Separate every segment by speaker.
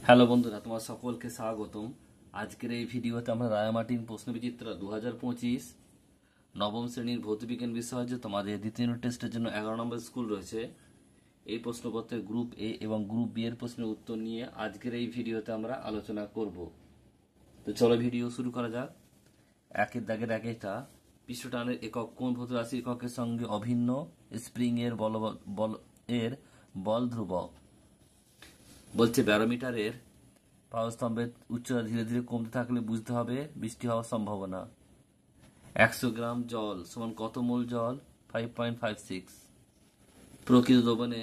Speaker 1: Hello বন্ধুরা, তোমার সকলকে স্বাগতম। আজকের এই ভিডিওতে আমরা রায়ামার্টিন প্রশ্নবিচিত্রা 2025 নবম শ্রেণীর ভৌতবিজ্ঞান বিষয় যে তোমাদের দ্বিতীয় ইউনিট টেস্টের জন্য 11 নম্বর স্কুল রয়েছে, এই প্রশ্নপত্রের গ্রুপ এ এবং গ্রুপ বি এর প্রশ্নের উত্তর নিয়ে আজকের এই ভিডিওতে আমরা আলোচনা করব। তো চলো ভিডিও শুরু করা যাক। একের দাগের একটা পৃষ্ঠটানের একক কোন ভৌত রাশির এককের সঙ্গে অভিন্ন? স্প্রিং এর বল ধ্রুবক। বলছে ব্যারোমিটারের পারস্তম্ভের উচ্চতা ধীরে ধীরে কমতে থাকলে বুঝতে হবে বৃষ্টি হওয়ার সম্ভাবনা। 100 গ্রাম জল সমান কত মোল জল? 5.56। প্রকৃত দ্রবণে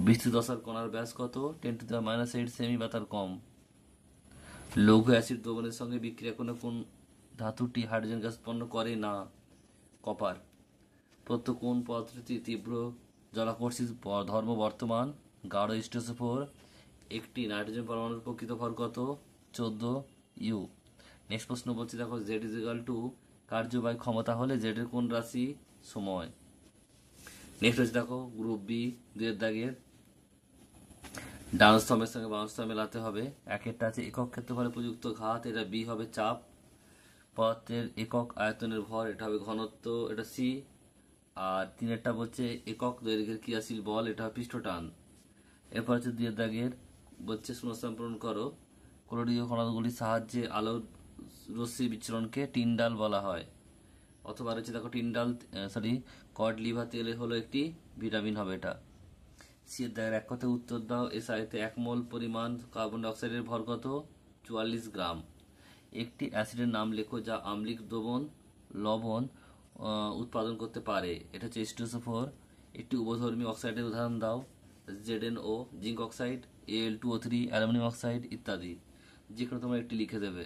Speaker 1: বিস্তৃত দশার কণার ব্যাস কত? 10⁻⁸ সেমি বা তার কম। লৌহ অ্যাসিড দ্রবণের সঙ্গে বিক্রিয়া করে কোন ধাতুটি হাইড্রোজেন গ্যাস উৎপন্ন করে না? কপার। প্রত্যেক কোন পদার্থটি তীব্র জলাকর্ষির ধর্ম বর্তমান? গাঢ় H2SO4। একটি নাইট্রোজেন পরমাণুর প্রকৃত ভর কত? 14 ইউ। নেক্সট প্রশ্ন বলছি, দেখো জেড ইজিক্যাল টু কার্য বাই ক্ষমতা হলে জেড এর কোন রাশি? সময়। নেক্সট হচ্ছে দেখো গ্রুপ বি 2 দাগের ডান স্তম্ভের সঙ্গে বাম স্তম্ভ মেলাতে হবে। একেরটা আছে একক ক্ষেত্রফলে প্রযুক্ত ঘাত, এটা বি হবে চাপ। পদার্থের একক আয়তনের ভর, এটা হবে ঘনত্ব, এটা সি। আর তিনেরটা বলছে একক দৈর্ঘ্যের ক্রিয়াশীল বল, এটা পৃষ্ঠটান। এরপর হচ্ছে 2 দাগের বলছে শূন্যস্থান পূরণ করো। ক্লোরীয় কণাগুলির সাহায্যে আলোর রশ্মি বিচ্ছুরণকে টিন্ডাল বলা হয়। অথবা রয়েছে দেখো কড লিভার তেল হলো একটি ভিটামিন হবে এটা। সি এর দাগের এক কথায় উত্তর দাও। এসআইতে 1 মোল পরিমাণ কার্বন ডাইঅক্সাইডের ভর কত? 44 গ্রাম। একটি অ্যাসিডের নাম লেখো যা আম্লিক লবণ উৎপাদন করতে পারে, এটা হচ্ছে H2SO4। একটি উভধর্মী অক্সাইডের উদাহরণ দাও। ZnO, zinc oxide, Al2O3, aluminium oxide ইত্যাদি। যে কোনো তোমরা একটি লিখে দেবে।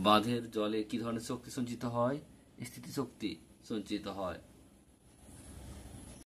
Speaker 1: বাঁধের জলে কি ধরনের শক্তি সঞ্চিত হয়? স্থিতিশক্তি সঞ্চিত হয়।